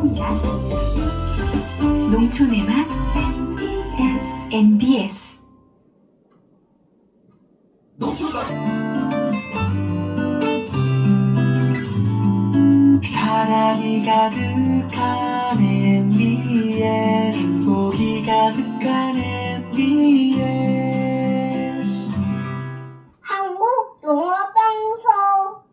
합니다. 농촌의 맛 NBS. 사랑이 가득한 MBS, 행복이 가득한 MBS. 한국 영화방송.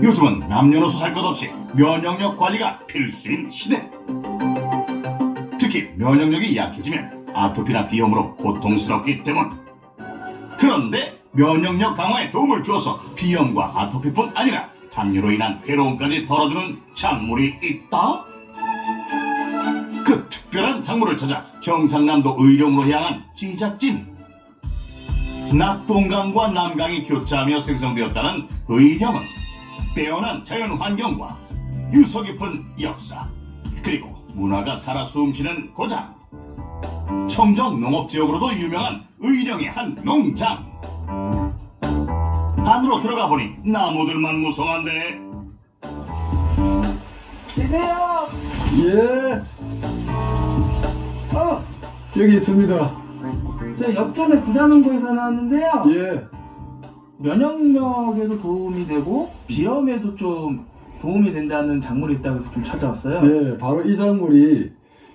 요즘은 남녀노소 할 것 없이 면역력 관리가 필수인 시대. 특히 면역력이 약해지면 아토피나 비염으로 고통스럽기 때문. 그런데 면역력 강화에 도움을 주어서 비염과 아토피뿐 아니라 당뇨로 인한 괴로움까지 덜어주는 작물이 있다. 그 특별한 작물을 찾아 경상남도 의령으로 향한 제작진. 낙동강과 남강이 교차하며 생성되었다는 의령은 빼어난 자연 환경과 유서 깊은 역사, 그리고 문화가 살아 숨쉬는 고장, 청정 농업지역으로도 유명한 의령의 한 농장. 안으로 들어가 보니 나무들만 무성한데. 계세요? 예. 여기 있습니다. 저 역전의 부자농부에서 나왔는데요. 예. 면역력에도 도움이 되고 비염에도 좀 도움이 된다는 작물이 있다고 해서 좀 찾아왔어요. 예, 바로 이 작물이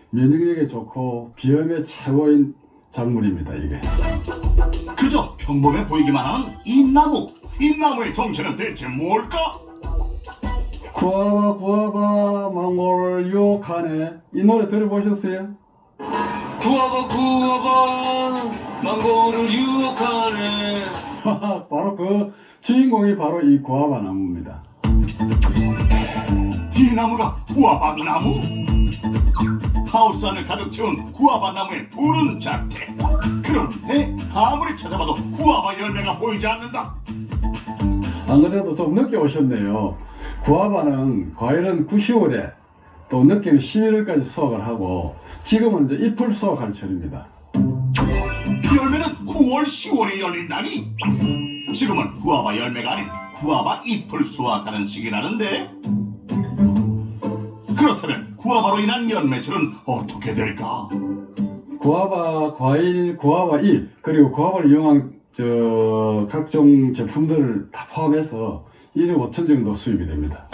면역력에 좋고 비염에 최고인 작물입니다, 이게. 그저 평범해 보이기만 하는 이 나무. 이 나무의 정체는 대체 뭘까? 구아바 구아바 망고를 유혹하네. 이 노래 들어보셨어요? 구워봐 망고를 유혹하네. 바로 그 주인공이 바로 이 구아바 나무입니다. 이 나무가 구아바 나무? 하우스 안을 가득 채운 구아바 나무의 푸른 자태. 그런데 아무리 찾아봐도 구아바 열매가 보이지 않는다. 안 그래도 좀 늦게 오셨네요. 구아바는 과일은 9, 10월에 또 늦게는 11월까지 수확을 하고 지금은 이제 잎을 수확할 철입니다. 열매는 9월, 10월에 열린다니? 지금은 구아바 열매가 아닌 구아바 잎을 수확하는 시기라는데? 그렇다면 구아바로 인한 연매출은 어떻게 될까? 구아바 과일, 구아바 잎, 그리고 구아바를 이용한 각종 제품들을 다 포함해서 1억 5천 정도 수입이 됩니다.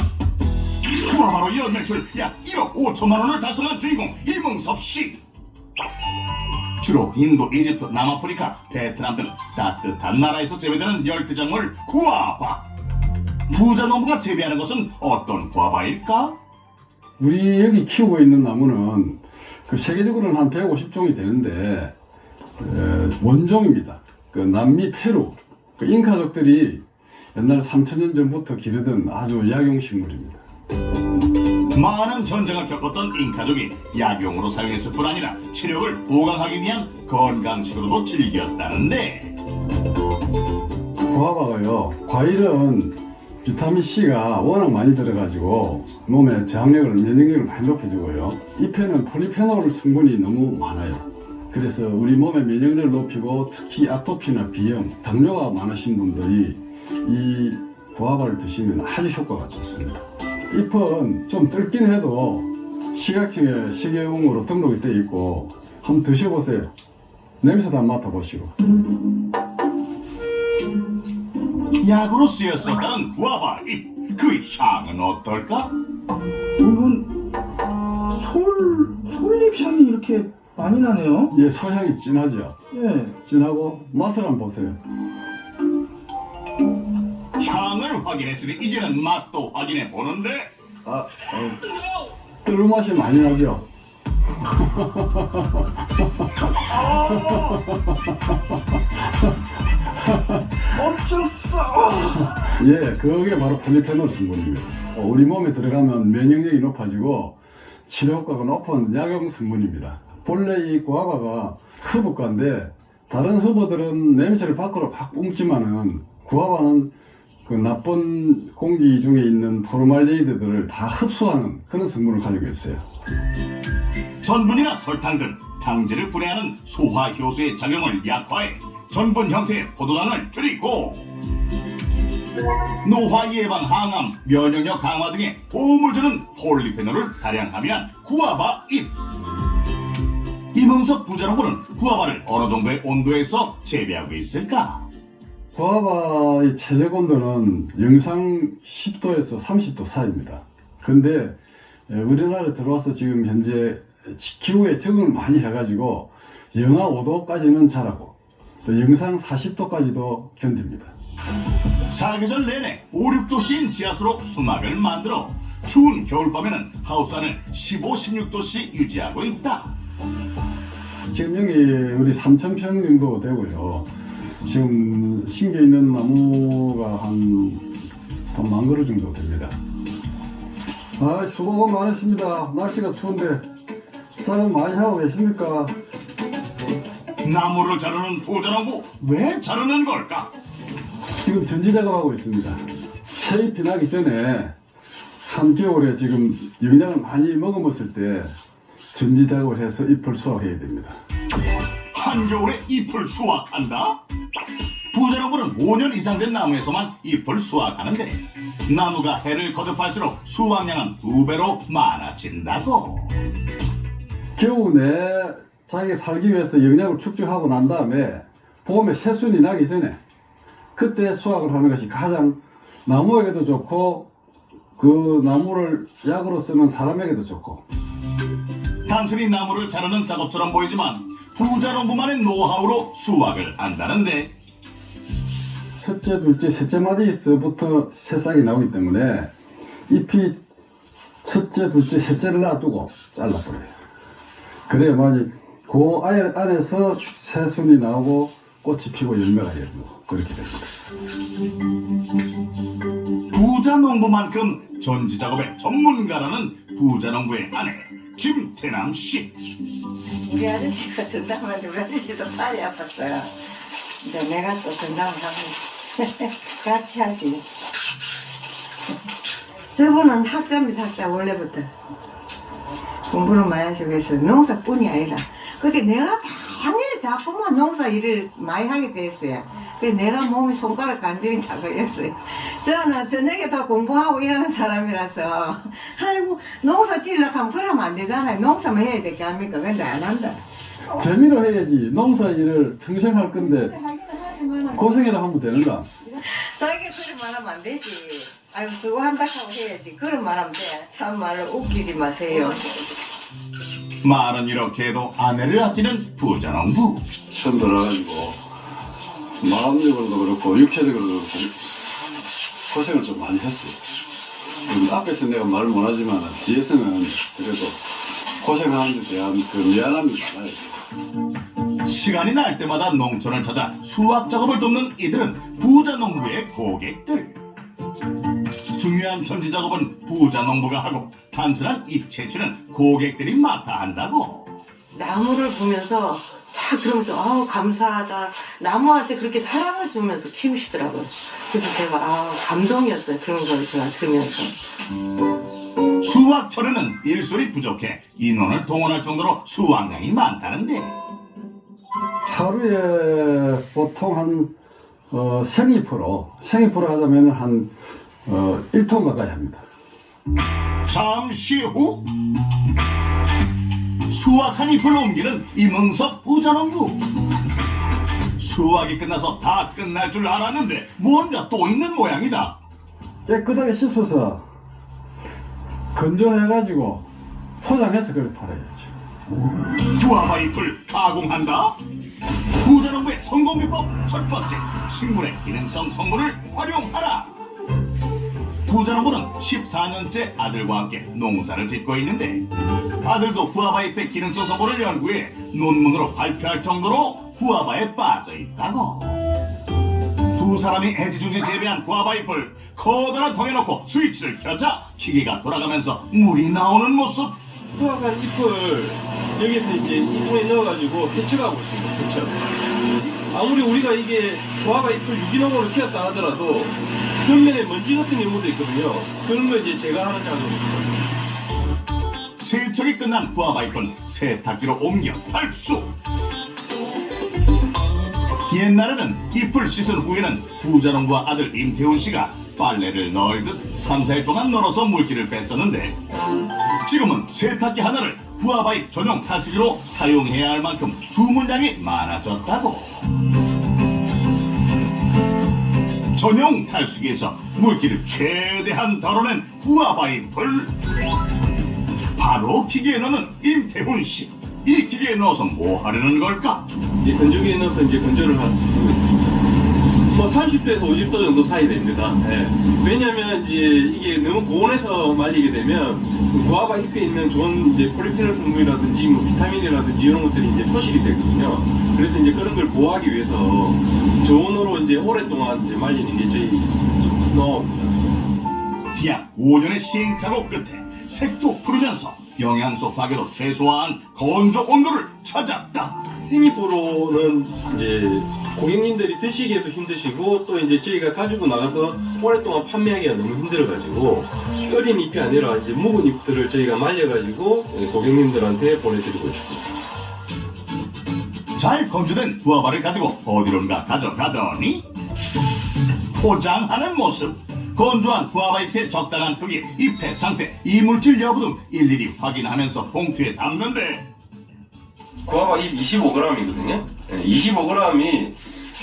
구아바로 연매출 약 1억 5천만 원을 달성한 주인공 이문섭 씨. 주로 인도, 이집트, 남아프리카, 베트남 등 따뜻한 나라에서 재배되는 열대작물 구아바. 부자 농부가 재배하는 것은 어떤 구아바일까? 우리 여기 키우고 있는 나무는 그 세계적으로는 한 150종이 되는데 원종입니다. 그 남미 페루 그 잉카족들이 옛날 3000년 전부터 기르던 아주 약용식물입니다. 많은 전쟁을 겪었던 잉카족이 약용으로 사용했을 뿐 아니라 체력을 보강하기 위한 건강식으로도 즐겼다는데, 구아바가요, 과일은 비타민C가 워낙 많이 들어가지고 몸의 저항력을, 면역력을 많이 높여주고요. 잎에는 폴리페놀 성분이 너무 많아요. 그래서 우리 몸의 면역력을 높이고 특히 아토피나 비염, 당뇨가 많으신 분들이 이 구아바를 드시면 아주 효과가 좋습니다. 잎은 좀 뜰긴 해도 식약청에 식용으로 등록이 되어 있고 한번 드셔보세요. 냄새도 한번 맡아보시고. 약으로 쓰였었다는 구아바 잎, 그 향은 어떨까? 이건 솔 깻잎 향이 이렇게 많이 나네요. 예, 소향이 진하죠. 예. 진하고 맛을 한번 보세요. 향을 확인했으니 이제는 맛도 확인해 보는데 뜰 맛이 많이 나죠. 엄청 써. 예, 그게 바로 폴리페놀 성분입니다. 우리 몸에 들어가면 면역력이 높아지고 치료 효과가 높은 약용 성분입니다. 본래 이 구아바가 허브과인데 다른 허브들은 냄새를 밖으로 팍 뿜지만은 구아바는 그 나쁜 공기 중에 있는 포르말데히드들을 다 흡수하는 그런 성분을 가지고 있어요. 전분이나 설탕 등 당질을 분해하는 소화 효소의 작용을 약화해 전분 형태의 포도당을 줄이고 노화 예방, 항암, 면역력 강화 등에 도움을 주는 폴리페놀을 다량 함유한 구아바 잎. 이문석 부자농부는 구아바를 어느 정도의 온도에서 재배하고 있을까? 구아바의 최적 온도는 영상 10도에서 30도 사이입니다. 그런데 우리나라에 들어와서 지금 현재 기후에 적응을 많이 해가지고 영하 5도까지는 자라고 또 영상 40도까지도 견딥니다. 사계절 내내 5, 6도씨인 지하수로 수막을 만들어 추운 겨울밤에는 하우스 안을 15, 16도씨 유지하고 있다. 지금 여기 우리 3,000평 정도 되고요. 지금 심겨 있는 나무가 한 10,000그루 정도 됩니다. 수고 많으십니다. 날씨가 추운데 작업 많이 하고 계십니까? 나무를 자르는 부자농부 왜 자르는 걸까? 지금 전지 작업하고 있습니다. 새잎이 나기 전에 한겨울에 지금 영양을 많이 먹어봤을 때 전지 작업을 해서 잎을 수확해야 됩니다. 한겨울에 잎을 수확한다? 부자농부는 5년 이상 된 나무에서만 잎을 수확하는데 나무가 해를 거듭할수록 수확량은 2배로 많아진다고. 겨우 내 자기가 살기 위해서 영양을 축적하고 난 다음에 봄에 새순이 나기 전에 그때 수확을 하는 것이 가장 나무에게도 좋고 그 나무를 약으로 쓰는 사람에게도 좋고. 단순히 나무를 자르는 작업처럼 보이지만 부자농부만의 노하우로 수확을 한다는데 첫째, 둘째, 셋째 마디에서부터 새싹이 나오기 때문에 잎이 첫째, 둘째, 셋째를 놔두고 잘라버려요. 그래야만이 그 안에서 새순이 나오고 꽃이 피고 열매가 열리고 그렇게 됩니다. 부자농부만큼 전지작업의 전문가라는 부자농부의 아내 김태남 씨. 우리 아저씨가 전담하는데 우리 아저씨도 팔이 아팠어요. 이제 내가 또 전담을 하고 같이 하지. 저분은 학자입니다. 학자 원래부터 공부를 많이 하시고 해서 농사뿐이 아니라 그게 내가 당연히 자꾸만 농사 일을 많이 하게 됐어요. 그래서 내가 몸이 손가락 관절이 다 걸렸어요. 저는 저녁에 다 공부하고 이러는 사람이라서 아이고 농사 지으려고 하면 그러면 안 되잖아요. 농사만 해야 될 게 아닙니까? 근데 안 한다. 재미로 해야지. 농사 일을 평생 할 건데 고생이라 하면 되는가? 자기가 그런 말 하면 안 되지. 아이고 수고한다 하고 해야지. 그런 말 하면 돼. 참말로 웃기지 마세요. 말은 이렇게 해도 아내를 아끼는 부자농부. 처음 들어가지고 마음적으로도 그렇고 육체적으로도 그렇고 고생을 좀 많이 했어요. 앞에서 내가 말을 못하지만 뒤에서는 그래도 고생하는 데 대한 그 미안함이 많아요. 시간이 날 때마다 농촌을 찾아 수확 작업을 돕는 이들은 부자농부의 고객들. 중요한 전지 작업은 부자농부가 하고 단순한 잎 채취는 고객들이 맡아 한다고. 나무를 보면서 다 그러면서 아우 감사하다. 나무한테 그렇게 사랑을 주면서 키우시더라고요. 그래서 제가 아우 감동이었어요. 그런 걸 제가 들으면서. 수확철에는 일손이 부족해 인원을 동원할 정도로 수확량이 많다는데 하루에 보통 한 생잎으로 하자면 한 1톤 가까이 합니다. 잠시 후 수확한 잎을 옮기는 이문석 부자농부. 수확이 끝나서 다 끝날 줄 알았는데 뭔가 또 있는 모양이다. 깨끗하게 씻어서 건조해가지고 포장해서 그걸 팔아야죠. 구아바 잎을 가공한다? 부자농부의 성공 비법 첫 번째, 식물의 기능성 성분을 활용하라. 부자농부는 14년째 아들과 함께 농사를 짓고 있는데 아들도 구아바 잎의 기능성 성분을 연구해 논문으로 발표할 정도로 구아바에 빠져 있다고. 두 사람이 애지중지 재배한 구아바 잎을 커다란 통에 넣고 스위치를 켜자 기계가 돌아가면서 물이 나오는 모습. 수확한 잎을 여기서 이제 이 통에 넣어가지고 세척하고 있습니다. 세척. 아무리 우리가 이게 구아바 잎을 유기농으로 키웠다 하더라도 겉면에 먼지 같은 경우도 있거든요. 그런 거 이제 제가 하는 작업입니다. 세척이 끝난 구아바 잎은 세탁기로 옮겨 탈수. 옛날에는 잎을 씻은 후에는 부자농부와 아들 임태훈 씨가 빨래를 널듯 3, 4일 동안 널어서 물기를 뺐었는데 지금은 세탁기 하나를 구아바 잎 전용 탈수기로 사용해야 할 만큼 주문량이 많아졌다고. 전용 탈수기에서 물기를 최대한 덜어낸 구아바 잎을 바로 기계에 넣는 임태훈 씨. 이 기계에 넣어서 뭐 하려는 걸까? 이제 건조기에 넣어서 이제 건조를 하고 있습니다. 뭐 30도에서 50도 정도 사이 됩니다. 예. 왜냐하면 이제 이게 너무 고온에서 말리게 되면 그 구아바 잎에 있는 좋은 이제 폴리페놀 성분이라든지 뭐 비타민이라든지 이런 것들이 이제 소실이 되거든요. 그래서 이제 그런 걸 보호하기 위해서 저온으로 이제 오랫동안 이제 말리는 게 저희 노하우입니다. 약 5년의 시행착오 끝에 색도 푸르면서 영양소 파괴도 최소화한 건조 온도를 찾았다. 생잎으로는 이제 고객님들이 드시기에도 힘드시고 또 이제 저희가 가지고 나가서 오랫동안 판매하기가 너무 힘들어가지고 끓인 잎이 아니라 이제 묵은 잎들을 저희가 말려가지고 고객님들한테 보내드리고 있습니다. 잘 건조된 구아바를 가지고 어디론가 가져가더니 포장하는 모습. 건조한 구아바 잎의 적당한 크기, 잎의 상태, 이물질 여부 등 일일이 확인하면서 봉투에 담는데 구아바 잎 25g이거든요. 25g이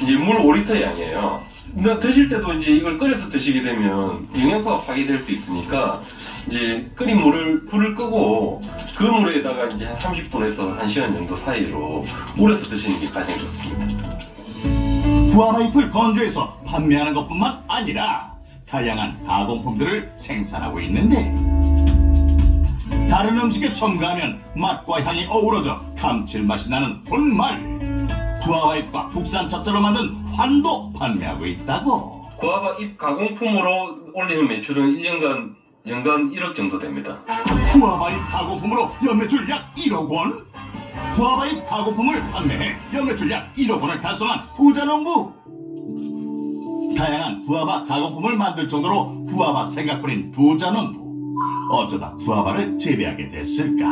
이제 물 5리터 양이에요. 근데 드실 때도 이제 이걸 끓여서 드시게 되면 영양소가 파괴될 수 있으니까 이제 끓인 물을 불을 끄고 그 물에다가 이제 한 30분에서 1시간 정도 사이로 우려서 드시는 게 가장 좋습니다. 구아바 잎을 건조해서 판매하는 것뿐만 아니라 다양한 가공품들을 생산하고 있는데 다른 음식에 첨가하면 맛과 향이 어우러져 감칠맛이 나는 본말 구아바 잎과 국산 찹쌀로 만든 환도 판매하고 있다고. 구아바 잎 가공품으로 올리는 매출은 1년간 연간 1억 정도 됩니다. 구아바 잎 가공품으로 연매출 약 1억 원? 구아바 잎 가공품을 판매해 연매출 약 1억 원을 달성한 부자농부. 다양한 구아바 가공품을 만들 정도로 구아바 생각뿐인 부자농부. 어쩌다 구아바를 재배하게 됐을까?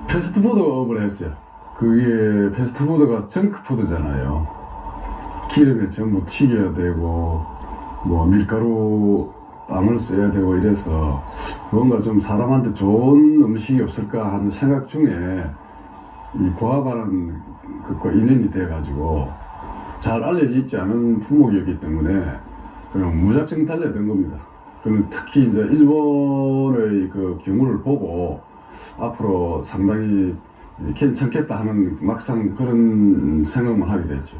패스트푸드업을 했어요. 그게 패스트푸드가 정크푸드잖아요. 기름에 전부 튀겨야 되고 뭐 밀가루 빵을 써야 되고 이래서 뭔가 좀 사람한테 좋은 음식이 없을까 하는 생각 중에 이 구아바라는 것과 인연이 돼가지고 잘 알려져 있지 않은 품목이었기 때문에 그냥 무작정 달려든 겁니다. 그는 특히 이제 일본의 그 경우를 보고 앞으로 상당히 괜찮겠다 하는 막상 그런 생각만 하게 됐죠.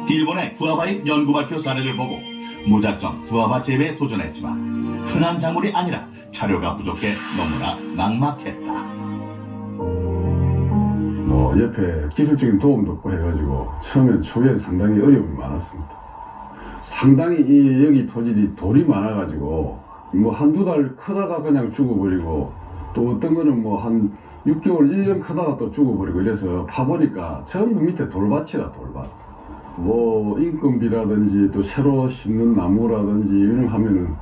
일본의 구아바잎 연구 발표 사례를 보고 무작정 구아바 재배에 도전했지만 흔한 작물이 아니라 자료가 부족해 너무나 막막했다. 뭐 옆에 기술적인 도움도 없고 해가지고 처음엔 초기에는 상당히 어려움이 많았습니다. 상당히 이 여기 토질이 돌이 많아가지고 뭐 한두 달 크다가 그냥 죽어버리고 또 어떤 거는 뭐 한 6개월 1년 크다가 또 죽어버리고 이래서 파보니까 전부 밑에 돌밭이다 돌밭. 뭐 인건비라든지 또 새로 심는 나무라든지 이런 하면은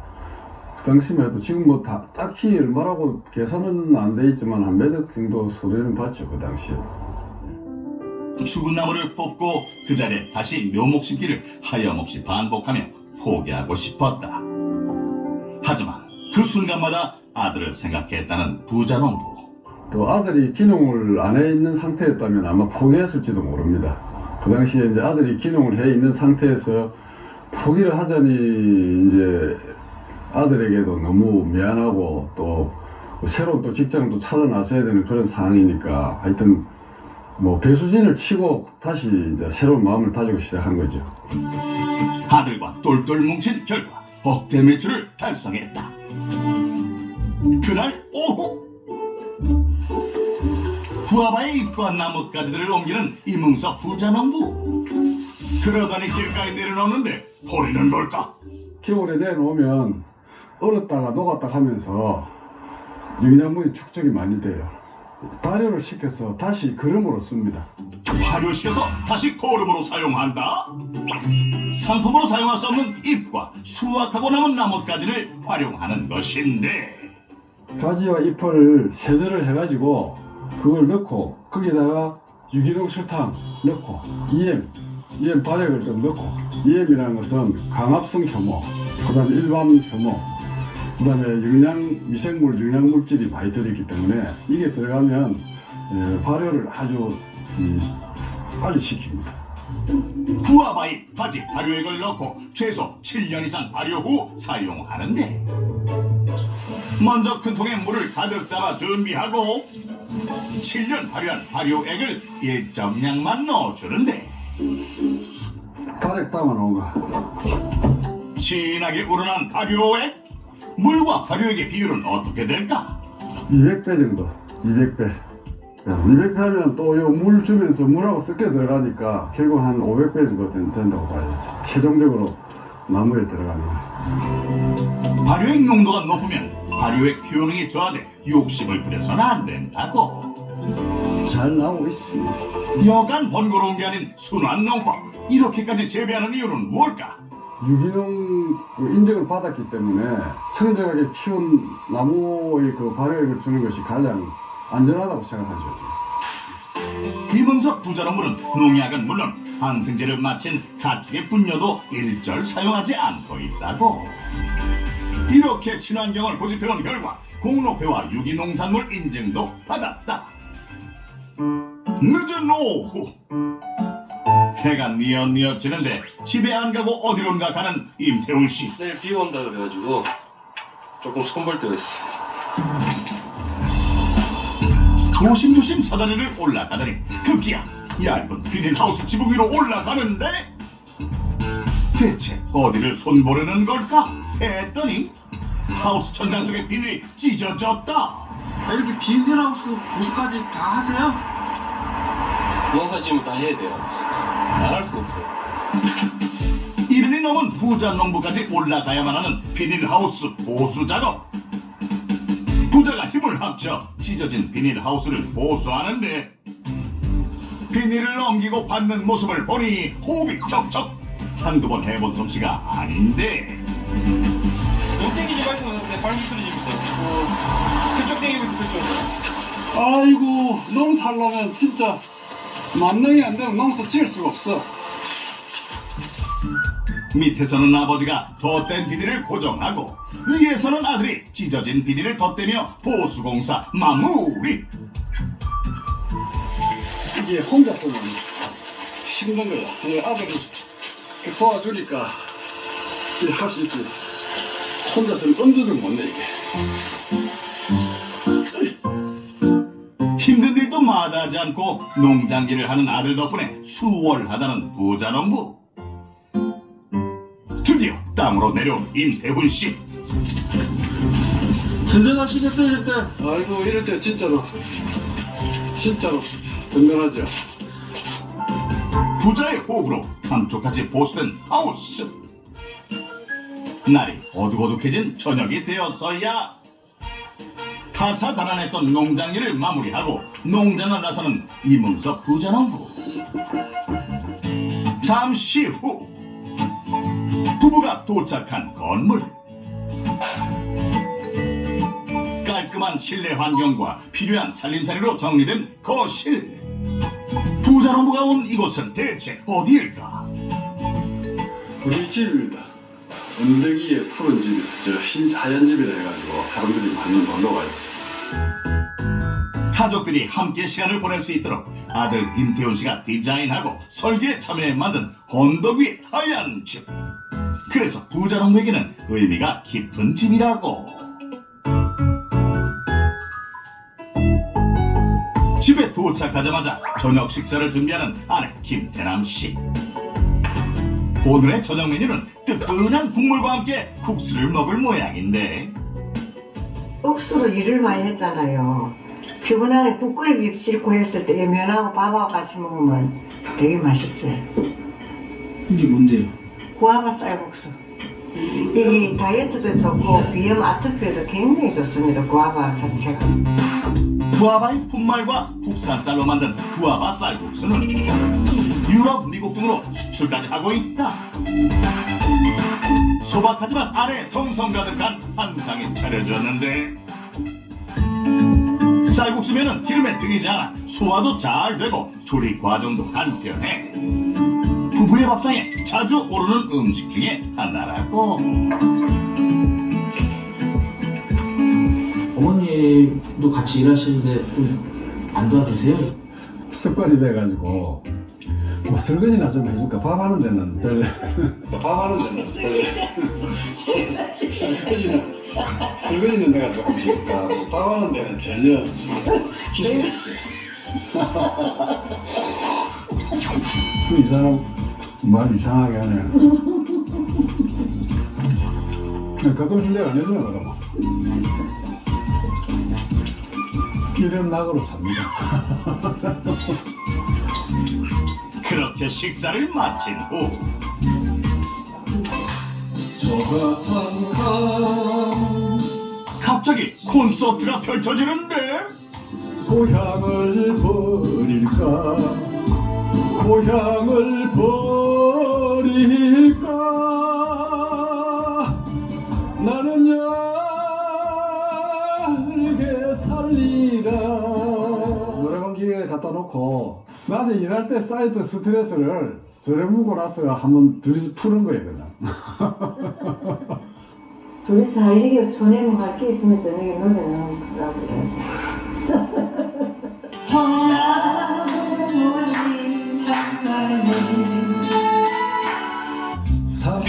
그 당시만 해도 지금 뭐 다 딱히 얼마라고 계산은 안 돼 있지만 한 몇 억 정도 소리는 봤죠 그 당시에도. 죽은 나무를 뽑고 그 자리에 다시 묘목 심기를 하염없이 반복하며 포기하고 싶었다. 하지만 그 순간마다 아들을 생각했다는 부자농부. 또 아들이 기농을 안 해 있는 상태였다면 아마 포기했을지도 모릅니다. 그 당시에 이제 아들이 기농을 해 있는 상태에서 포기를 하자니 이제 아들에게도 너무 미안하고 또 새로운 또 직장을 또 찾아 나서야 되는 그런 상황이니까 하여튼 뭐 배수진을 치고 다시 이제 새로운 마음을 다지고 시작한 거죠. 아들과 똘똘 뭉친 결과 억대 매출을 달성했다. 그날 오후 구아바의 잎과 나뭇가지들을 옮기는 이문석 부자농부. 그러더니 길가에 내려놓는데 버리는 걸까? 겨울에 내놓으면 얼었다가 녹았다 하면서 영양분이 축적이 많이 돼요. 발효를 시켜서 다시 거름으로 씁니다. 발효시켜서 다시 거름으로 사용한다? 상품으로 사용할 수 없는 잎과 수확하고 남은 나뭇가지를 활용하는 것인데 가지와 잎을 세절을 해가지고 그걸 넣고 거기다가 유기농 설탕 넣고 EM 발효를 좀 넣고 EM이라는 것은 강합성 효모, 그 다음에 일반 효모, 그 다음에 미생물 영양물질이 많이 들어있기 때문에 이게 들어가면 발효를 아주 빨리 시킵니다. 구아바잎 바지 발효액을 넣고 최소 7년 이상 발효 후 사용하는데 먼저 큰 통에 물을 가득 담아 준비하고 7년 발효한 발효액을 일정량만 넣어주는데 발효액 담아놓은 거 진하게 우러난 발효액? 물과 발효액의 비율은 어떻게 될까? 200배 정도, 200배. 200배 하면 또 물 주면서 물하고 섞여 들어가니까 결국 한 500배 정도 된다고 봐야죠. 최종적으로 나무에 들어가는 거. 발효액 농도가 높으면 발효액 효능이 저하돼 욕심을 부려서는 안 된다고. 잘 나오고 있습니다. 여간 번거로운 게 아닌 순환 농법. 이렇게까지 재배하는 이유는 뭘까? 유기농 인증을 받았기 때문에 청정하게 키운 나무의 그 발효액을 주는 것이 가장 안전하다고 생각하죠. 이문석 부자농부는 농약은 물론 항생제를 마친 가축의 분뇨도 일절 사용하지 않고 있다고. 이렇게 친환경을 고집해온 결과 공로패와 유기농산물 인증도 받았다. 늦은 오후 해가 뉘엿뉘엿 지는데 집에 안 가고 어디론가 가는 임태훈 씨. 내일 비 온다 그래가지고 조금 손볼 때가 있어. 조심조심 사다리를 올라가더니 급기야 얇은 비닐하우스 지붕 위로 올라가는데 대체 어디를 손보려는 걸까 했더니 하우스 천장 쪽에 비닐이 찢어졌다. 이렇게 비닐하우스 보수까지 다 하세요? 농사 지으면 다 해야 돼요. 안 할 수 없어요. 1년이 넘은 부자 농부까지 올라가야만 하는 비닐하우스 보수 작업. 부자가 힘을 합쳐 찢어진 비닐하우스를 보수하는데 비닐을 넘기고 받는 모습을 보니 호흡이 척척. 한두 번 해본 솜씨가 아닌데 눈 땡기지 말고 내 발밑 쓰러지부터. 그쪽 땡기고 있어 그쪽. 아이고 농사하려면 진짜 만능이 안 되면 농사 지을 수가 없어. 밑에서는 아버지가 덧댄 비닐을 고정하고 위에서는 아들이 찢어진 비닐을 덧대며 보수공사 마무리. 이게 혼자서는 힘든 거야. 근데 아들이 도와주니까 할 수 있지. 혼자서는 엄두도 못 내 이게. 힘든 일도 마다하지 않고 농장일을 하는 아들 덕분에 수월하다는 부자농부. 드디어 땅으로 내려온 임태훈 씨. 든든하시겠어요 이럴 때. 아이고 이럴 때 진짜로 든든하죠. 부자의 호흡으로 감쪽같이 보수된 하우스. 날이 어둑어둑해진 저녁이 되었어야 다사다난했던 농장일을 마무리하고 농장을 나서는 이문석 부자농부. 잠시 후 부부가 도착한 건물. 깔끔한 실내 환경과 필요한 살림살이로 정리된 거실. 부자농부가 온 이곳은 대체 어디일까? 우리 집입니다. 언덕 위에 푸른 집, 흰 하얀 집이라 해가지고 사람들이 많이 놀러 가요. 가족들이 함께 시간을 보낼 수 있도록 아들 임태훈 씨가 디자인하고 설계에 참여해 만든 언덕 위 하얀 집. 그래서 부자농부에게는 의미가 깊은 집이라고. 집에 도착하자마자 저녁 식사를 준비하는 아내 김태남 씨. 오늘의 저녁 메뉴는 뜨끈한 국물과 함께 국수를 먹을 모양인데 억수로 일을 많이 했잖아요. 피곤하게 국 끓이기 싫고 했을 때 면하고 밥하고 같이 먹으면 되게 맛있어요. 이게 뭔데요? 구아바 쌀국수. 이게 다이어트도 좋고 비염 아토피에도 굉장히 좋습니다. 구아바 자체가. 구아바의 분말과 국산 쌀로 만든 구아바 쌀국수는 유럽, 미국 등으로 수출까지 하고 있다. 소박하지만 안에 정성 가득한 한 상이 차려졌는데 쌀국수면은 기름에 튀기지 않아 소화도 잘 되고 조리 과정도 간편해. 부부의 밥상에 자주 오르는 음식 중에 하나라고. 어머님도 같이 일하시는데 좀 안 도와주세요? 습관이 돼가지고 뭐 설거지나 좀 해줄까? 밥 하는 데는 별로 밥 하는 데는 설거지는 내가 조금 해줄까? 밥 하는 데는 전혀 이 사람 말 이상하게 하네. 가끔씩 내가 안 해주나 그러면 이런 낙으로 삽니다. 그렇게 식사를 마친 후 갑자기 콘서트가 펼쳐지는데 고향을 버릴까 고향을 버릴까 나는 얇게 살리라 노래방 기계에 갖다 놓고 낮에 일할 때 쌓였던 스트레스를 저래 묵고 나서 한번 둘이서 푸는 거예요 그냥. 둘이서 할 일이 손해면 할 게 있으면서 내가 노래는 하라고 그래야지.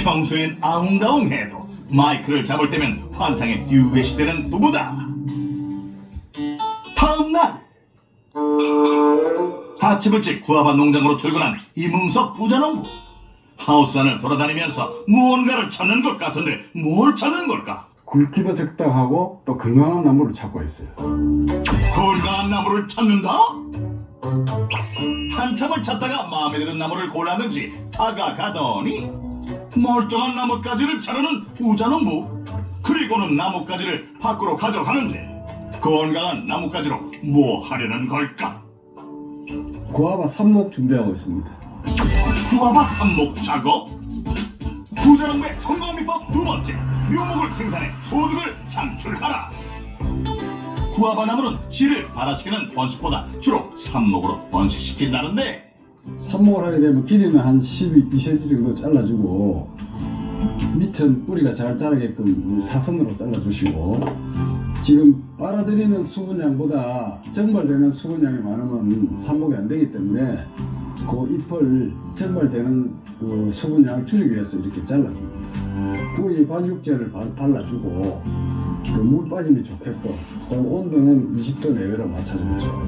평소엔 아웅다웅해도 마이크를 잡을 때면 환상에 듀엣이 부부다. 다음날 아침 일찍 구아바 농장으로 출근한 이문석 부자농부. 하우스 안을 돌아다니면서 무언가를 찾는 것 같은데 뭘 찾는 걸까? 굵기도 적당하고 또 건강한 나무를 찾고 있어요. 건강한 나무를 찾는다? 한참을 찾다가 마음에 드는 나무를 골랐는지 다가가더니 멀쩡한 나뭇가지를 자르는 부자농부. 그리고는 나뭇가지를 밖으로 가져가는데 건강한 나뭇가지로 뭐 하려는 걸까? 구아바 삽목 준비하고 있습니다. 구아바 삽목 작업? 부자농부의 성공 비법 두 번째, 묘목을 생산해 소득을 창출하라. 구아바 나무는 씨를 발화시키는 번식보다 주로 삽목으로 번식시킨다는데 삽목을 하게 되면 길이는 한 12cm 정도 잘라주고 밑은 뿌리가 잘 자라게끔 사선으로 잘라주시고 지금 빨아들이는 수분량보다 정발되는 수분량이 많으면 삽목이 안 되기 때문에 그 잎을 정발되는 그 수분량을 줄이기 위해서 이렇게 잘라줍니다. 뿌리 반육제를 발라주고 그 물 빠짐이 좋게끔 그 온도는 20도 내외로 맞춰주죠.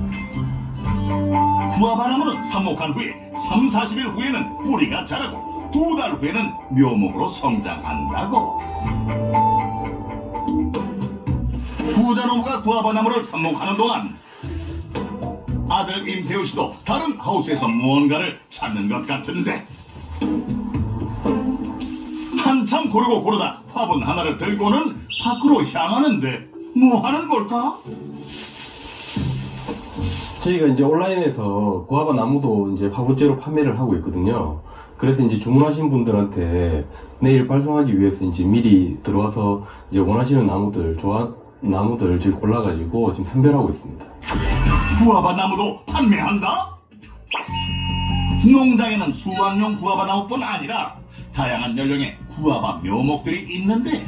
구아바 나무는 삽목한 후에 3, 40일 후에는 뿌리가 자라고 2달 후에는 묘목으로 성장한다고. 부자농부가 구아바 나무를 삽목하는 동안 아들 임태우 씨도 다른 하우스에서 무언가를 찾는 것 같은데 한참 고르고 고르다 화분 하나를 들고는 밖으로 향하는데 뭐 하는 걸까? 저희가 이제 온라인에서 구아바 나무도 이제 화분째로 판매를 하고 있거든요. 그래서 이제 주문하신 분들한테 내일 발송하기 위해서 이제 미리 들어와서 이제 원하시는 나무들 지금 골라가지고 지금 선별하고 있습니다. 구아바 나무도 판매한다? 농장에는 수확용 구아바 나무뿐 아니라 다양한 연령의 구아바 묘목들이 있는데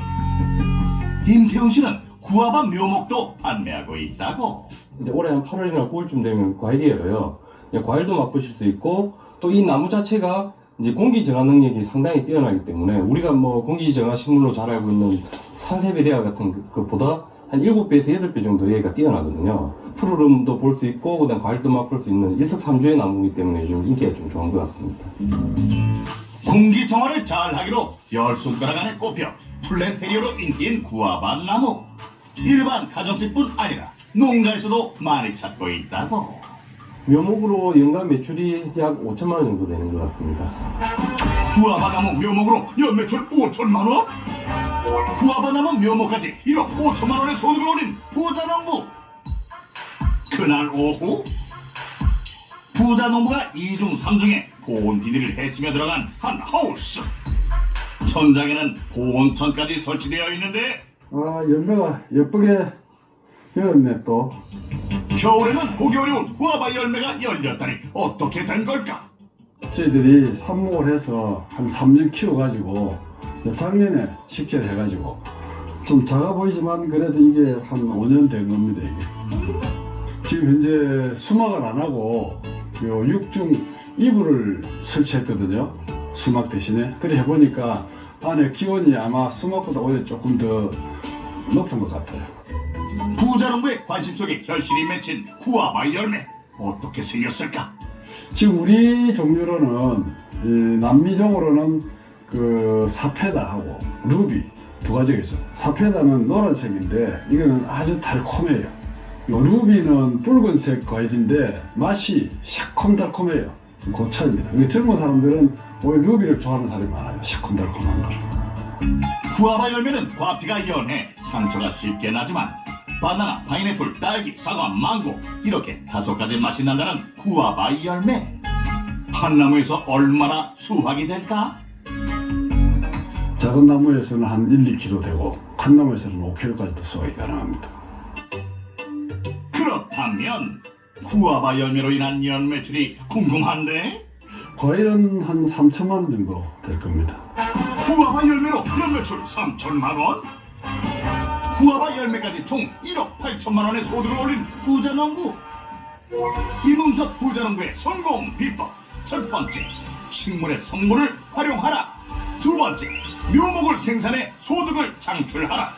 임태훈 씨는 구아바 묘목도 판매하고 있다고. 이제 올해 한 8월이나 9월쯤 되면 과일이 열어요. 과일도 맛보실 수 있고 또 이 나무 자체가 이제 공기 정화 능력이 상당히 뛰어나기 때문에 우리가 뭐 공기 정화 식물로 잘 알고 있는 산세베리아 같은 것보다 한 7배에서 8배 정도 얘가 뛰어나거든요. 푸르름도 볼 수 있고 그다음 과일도 맛볼 수 있는 일석삼조의 나무이기 때문에 좀 인기가 좀 좋은 것 같습니다. 공기정화를 잘하기로 10손가락 안에 꼽혀 플랜테리어로 인기인 구아바 나무. 일반 가정집뿐 아니라 농가에서도 많이 찾고 있다고. 묘목으로 연간 매출이 약 5천만 원 정도 되는 것 같습니다. 구아바 나무 묘목으로 연매출 5천만 원? 구아바 나무 묘목까지 1억 5천만 원의 소득을 올린 부자농부. 그날 오후 부자농부가 2중 3중에 고온 비닐을 헤치며 들어간 한 하우스. 천장에는 보온천까지 설치되어 있는데 아, 열매가 예쁘게 열었네 또. 겨울에는 보기 어려운 구아바 열매가 열렸다니 어떻게 된 걸까? 저희들이 삽목을 해서 한 3년 키워가지고 작년에 식재를 해가지고 좀 작아 보이지만 그래도 이게 한 5년 된 겁니다. 이게 지금 현재 수막을 안 하고 요 6중 이불을 설치했거든요. 수막 대신에. 그래 해보니까 안에 기온이 아마 수막보다 오히려 조금 더 높은 것 같아요. 부자농부의 관심 속에 결실이 맺힌 구아바 열매 어떻게 생겼을까? 지금 우리 종류로는 이 남미종으로는 그 사페다하고 루비 두 가지가 있어요. 사페다는 노란색인데 이거는 아주 달콤해요. 요 루비는 붉은색 과일인데 맛이 새콤달콤해요. 그 차이입니다. 젊은 사람들은 오히려 루비를 좋아하는 사람이 많아요. 새콤달콤한 걸. 구아바 열매는 과피가 연해 상처가 쉽게 나지만 바나나, 파인애플, 딸기, 사과, 망고 이렇게 5가지 맛이 난다는 구아바 열매. 한 나무에서 얼마나 수확이 될까? 작은 나무에서는 한 1, 2kg 되고 큰 나무에서는 5kg까지도 수확이 가능합니다. 그렇다면 구아바 열매로 인한 연매출이 궁금한데? 과일은 한 3천만 원 정도 될 겁니다. 구아바 열매로 연매출 3천만 원? 구아바 열매까지 총 1억 8천만 원의 소득을 올린 부자농부. 이문석 부자농부의 성공 비법. 첫 번째, 식물의 성분을 활용하라. 두 번째, 묘목을 생산해 소득을 창출하라.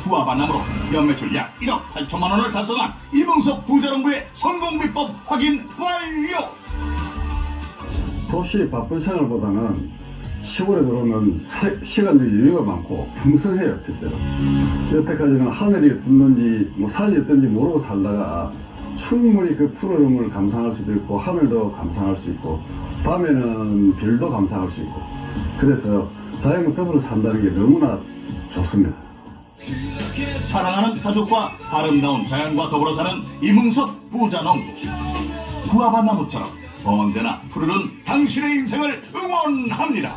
구아바 나무로 연매출 약 1억 8천만 원을 달성한 이문석 부자농부의 성공 비법 확인 완료. 도시 바쁜 생활보다는 시골에 들어오면 시간적인 여유가 많고 풍성해요. 실제로 여태까지는 하늘이 떴는지 뭐 산이 떴는지 모르고 살다가 충분히 그 푸르름을 감상할 수도 있고 하늘도 감상할 수 있고 밤에는 별도 감상할 수 있고 그래서 자연과 더불어 산다는 게 너무나 좋습니다. 사랑하는 가족과 아름다운 자연과 더불어 사는 이문석 부자농부. 구아바 나무처럼 언제나 푸르른 당신의 인생을 응원합니다.